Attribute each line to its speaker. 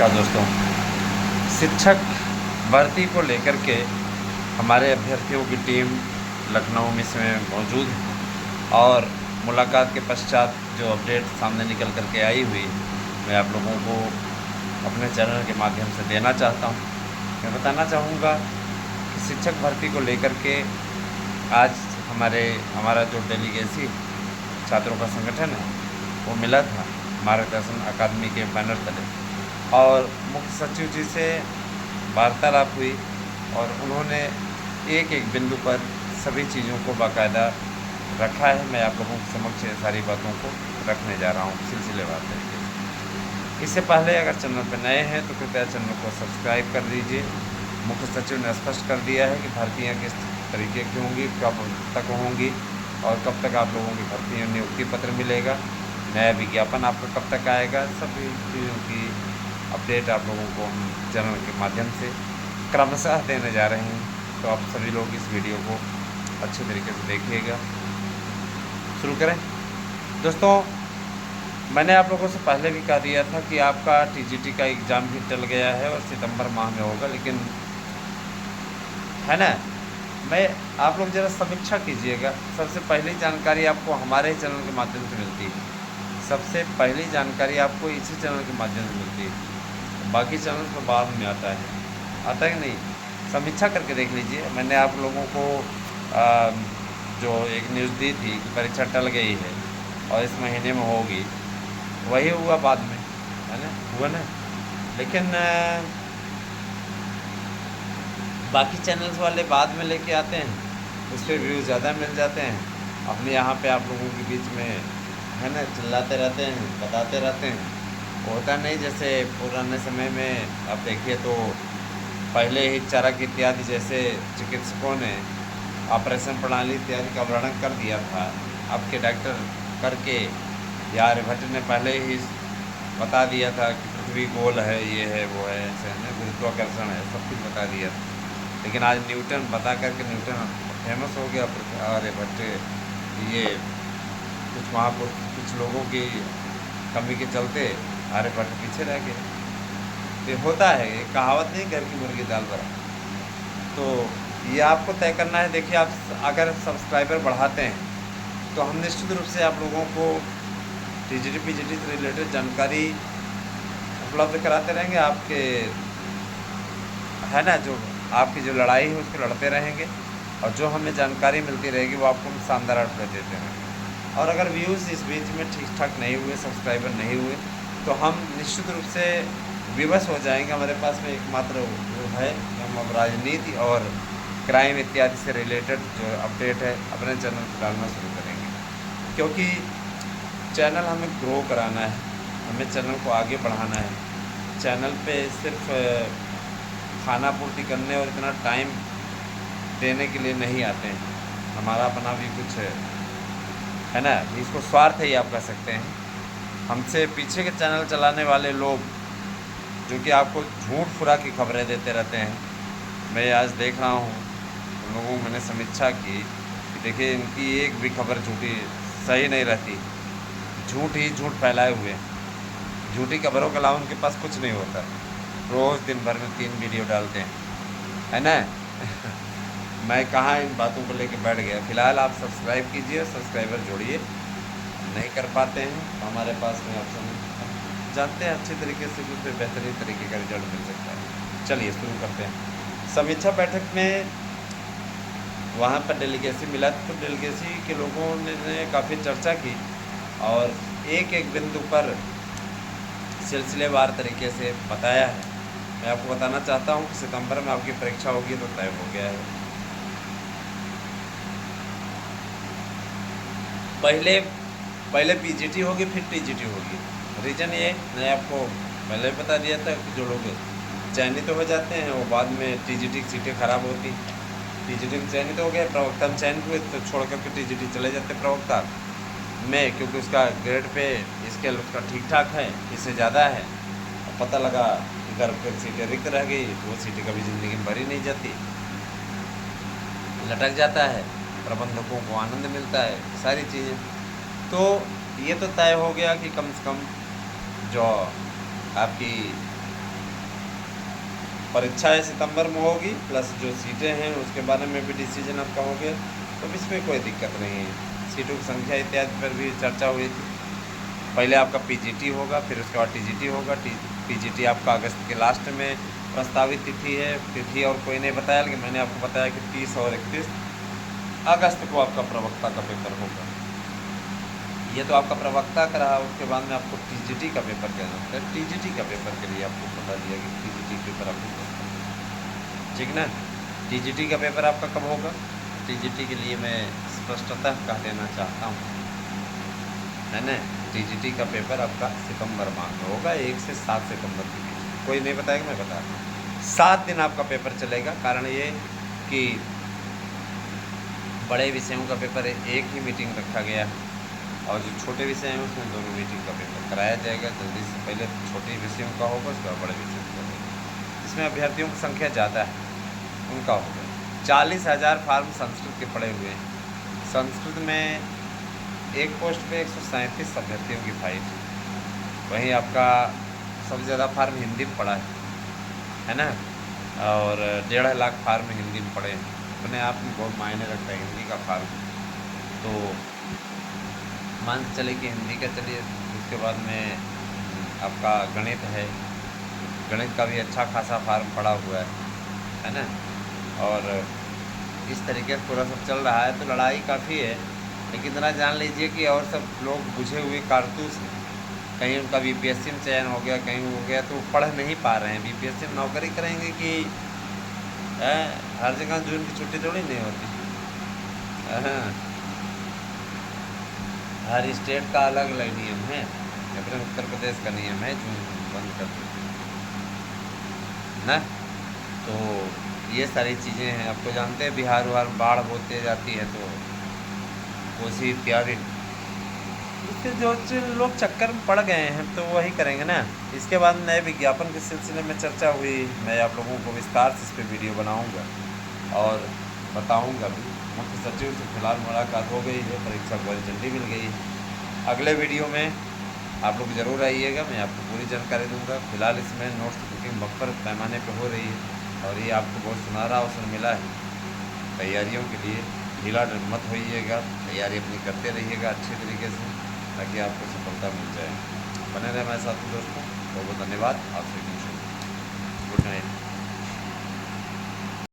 Speaker 1: नमस्कार दोस्तों। शिक्षक भर्ती को लेकर के हमारे अभ्यर्थियों की टीम लखनऊ में इसमें मौजूद है और मुलाकात के पश्चात जो अपडेट सामने निकल कर के आई हुई मैं आप लोगों को अपने चैनल के माध्यम से देना चाहता हूं। मैं बताना चाहूँगा कि शिक्षक भर्ती को लेकर के आज हमारा जो डेलीगेसी छात्रों का संगठन है वो मिला था मार्गदर्शन अकादमी के बैनर तले और मुख्य सचिव जी से वार्तालाप हुई और उन्होंने एक एक बिंदु पर सभी चीज़ों को बाकायदा रखा है। मैं आप लोगों के समक्ष सारी बातों को रखने जा रहा हूँ सिलसिलेवार तरीके से। इससे पहले अगर चैनल पर नए हैं तो कृपया चैनल को सब्सक्राइब कर दीजिए। मुख्य सचिव ने स्पष्ट कर दिया है कि भर्तियाँ किस तरीके की होंगी, कब तक होंगी और कब तक आप लोगों की भर्तियों नियुक्ति पत्र मिलेगा, नया विज्ञापन आपका कब तक आएगा, सभी चीज़ों की अपडेट आप लोगों को हम चैनल के माध्यम से क्रमशः देने जा रहे हैं। तो आप सभी लोग इस वीडियो को अच्छे तरीके से देखिएगा। शुरू करें दोस्तों। मैंने आप लोगों से पहले भी कह दिया था कि आपका टीजीटी का एग्ज़ाम भी टल गया है और सितंबर माह में होगा, लेकिन है ना, मैं आप लोग ज़रा समीक्षा कीजिएगा। सबसे पहली जानकारी आपको हमारे चैनल के माध्यम से मिलती है, सबसे पहली जानकारी आपको इसी चैनल के माध्यम से मिलती है। बाकी चैनल पर बाद में आता है कि नहीं, समीक्षा करके देख लीजिए। मैंने आप लोगों को जो एक न्यूज़ दी थी कि परीक्षा टल गई है और इस महीने में होगी, वही हुआ बाद में, है ना, हुआ ना। लेकिन बाकी चैनल्स वाले बाद में लेके आते हैं, उस पर व्यूज़ ज़्यादा मिल जाते हैं। अपने यहाँ पे आप लोगों के बीच में, है ना, चिल्लाते रहते हैं, बताते रहते हैं। होता नहीं, जैसे पुराने समय में आप देखिए तो पहले ही चरक इत्यादि जैसे चिकित्सकों ने ऑपरेशन प्रणाली इत्यादि का वर्णन कर दिया था। अब के डॉक्टर करके या आर्यभट्ट ने पहले ही बता दिया था कि पृथ्वी गोल है, ये है, वो है, ऐसे है, गुरुत्वाकर्षण है, सब कुछ बता दिया था। लेकिन आज न्यूटन बता करके न्यूटन फेमस हो गया। आर्यभट्ट ये कुछ वहाँ पर कुछ लोगों की कमी के चलते आर्यभट्ट पीछे रह गए। तो होता है, ये कहावत नहीं, घर की मुर्गी दाल बरा। तो ये आपको तय करना है। देखिए, आप अगर सब्सक्राइबर बढ़ाते हैं तो हम निश्चित रूप से आप लोगों को टीजीटी पीजीटी से रिलेटेड जानकारी उपलब्ध कराते रहेंगे। आपके, है ना, जो आपकी जो लड़ाई है उसको लड़ते रहेंगे और जो हमें जानकारी मिलती रहेगी वो आपको हम शानदार अपडेट देते रहेंगे। और अगर व्यूज़ इस बीच में ठीक ठाक नहीं हुए, सब्सक्राइबर नहीं हुए, तो हम निश्चित रूप से विवश हो जाएंगे। हमारे पास में एकमात्र वो है कि हम अब राजनीति और क्राइम इत्यादि से रिलेटेड जो अपडेट है अपने चैनल पर डालना शुरू करेंगे, क्योंकि चैनल हमें ग्रो कराना है, हमें चैनल को आगे बढ़ाना है। चैनल पे सिर्फ खाना पूर्ति करने और इतना टाइम देने के लिए नहीं आते हैं, हमारा अपना भी कुछ है ना, इसको स्वार्थ है, ये आप कह सकते हैं। हमसे पीछे के चैनल चलाने वाले लोग जो कि आपको झूठ फुरा की खबरें देते रहते हैं, मैं आज देख रहा हूँ उन लोगों को मैंने समीक्षा की कि देखिए इनकी एक भी खबर झूठी सही नहीं रहती, झूठ ही झूठ फैलाए हुए, झूठी खबरों के अलावा उनके पास कुछ नहीं होता। रोज़ दिन भर में 3 वीडियो डालते हैं, है ना। मैं कहाँ इन बातों को लेके बैठ गया। फ़िलहाल आप सब्सक्राइब कीजिए, सब्सक्राइबर जोड़िए। नहीं कर पाते हैं तो हमारे पास में ऑप्शन है, जानते हैं अच्छे तरीके से कुछ बेहतरीन तरीके का रिजल्ट मिल सकता है। चलिए शुरू करते हैं। समीक्षा बैठक में वहाँ पर डेलीगेसी मिला तो डेलीगेसी के लोगों ने काफ़ी चर्चा की और एक एक बिंदु पर सिलसिलेवार तरीके से बताया है। मैं आपको बताना चाहता हूँ कि सितंबर में आपकी परीक्षा होगी तो तय हो गया है। पहले पीजीटी होगी, फिर टीजीटी होगी। रीज़न ये मैंने आपको पहले बता दिया था कि जो लोग चयनित हो जाते हैं वो बाद में टीजीटी की सीटें ख़राब होती। टीजीटी में चयनित हो गए, प्रवक्ता में चयनित हुए तो छोड़ करके टीजीटी चले जाते प्रवक्ता में, क्योंकि उसका ग्रेड पे स्केल उसका ठीक ठाक है, इससे ज़्यादा है। पता लगा इधर फिर सीटें रिक्त रह गई तो वो सीटें कभी ज़िंदगी में भरी नहीं जाती, लटक जाता है, प्रबंधकों को आनंद मिलता है, सारी चीज़ें। तो ये तो तय हो गया कि कम से कम जो आपकी परीक्षा है सितंबर में होगी, प्लस जो सीटें हैं उसके बारे में भी डिसीजन आपका हो गया, तो इसमें कोई दिक्कत नहीं है। सीटों की संख्या इत्यादि पर भी चर्चा हुई थी। पहले आपका पीजीटी होगा, फिर उसके बाद टीजीटी होगा। पीजीटी आपका अगस्त के लास्ट में प्रस्तावित तिथि है। तिथि और कोई नहीं बताया, लेकिन मैंने आपको बताया कि 30 और 31 अगस्त को आपका प्रवक्ता का पेपर होगा। ये तो आपका प्रवक्ता का रहा। उसके बाद में आपको टीजीटी का पेपर कहना है। टीजीटी का पेपर के लिए आपको बता दिया कि टीजीटी पेपर आपको, ठीक ना। टीजीटी का पेपर आपका कब होगा? टीजीटी के लिए मैं स्पष्टतः कह देना चाहता हूँ, है ना। टीजीटी का पेपर आपका सितंबर माह में होगा, 1 से 7 सितंबर के बीच। कोई नहीं बताएगा, मैं बता रहा हूँ। 7 दिन आपका पेपर चलेगा। कारण ये कि बड़े विषयों का पेपर एक ही मीटिंग रखा गया है, और जो छोटे विषय हैं उसमें दोनों मीटिंग का पेपर कराया जाएगा। जल्दी से पहले छोटे विषयों का होगा, उसके बाद बड़े विषयों का होगा। इसमें अभ्यर्थियों की संख्या ज़्यादा है, उनका होगा। 40,000 फार्म संस्कृत के पड़े हुए हैं। संस्कृत में एक पोस्ट पे 137 अभ्यर्थियों की फाइल। वहीं आपका सबसे ज़्यादा फार्म हिंदी में पड़ा है ना, और 1.5 लाख फार्म हिंदी में पड़े हैं। अपने आप में बहुत मायने रखता है हिंदी का फार्म। तो मान के चले कि हिंदी का चलिए। उसके बाद में आपका गणित है, गणित का भी अच्छा खासा फार्म पड़ा हुआ है ना। और इस तरीके से पूरा सब चल रहा है, तो लड़ाई काफ़ी है। लेकिन इतना जान लीजिए कि और सब लोग बुझे हुए कारतूस हैं। कहीं उनका बीपीएससी में चयन हो गया, कहीं हो गया, तो पढ़ नहीं पा रहे हैं। बीपीएससी में नौकरी करेंगे कि हर जगह जून की छुट्टी थोड़ी नहीं होती। हाँ, हर स्टेट का अलग अलग नियम है। अपने उत्तर प्रदेश का नियम है जून बंद कर देते ना। तो ये सारी चीज़ें हैं। आपको जानते हैं बिहार उहार में बाढ़ बहुत तेज आती है, तो कोसी इत्यादि, इसके जो लोग चक्कर में पड़ गए हैं तो वही करेंगे ना। इसके बाद नए विज्ञापन के सिलसिले में चर्चा हुई। मैं आप लोगों को विस्तार से इस पर वीडियो बनाऊंगा और बताऊंगा भी। मुख्य सचिव से फिलहाल मुलाकात हो गई है, परीक्षा को झंडी मिल गई है। अगले वीडियो में आप लोग ज़रूर आइएगा, मैं आपको पूरी जानकारी दूंगा। फिलहाल इसमें नोट्स बुकिंग बम्पर पैमाने पर हो रही है, और ये आपको बहुत सुनहरा अवसर मिला है तैयारियों के लिए। ढीला मत होइएगा, तैयारी अपनी करते रहिएगा अच्छे तरीके से, ताकि आपको सफलता मिल जाए। बने रहे हमारे साथ दोस्तों। बहुत बहुत धन्यवाद। आपसे गुड नाइट।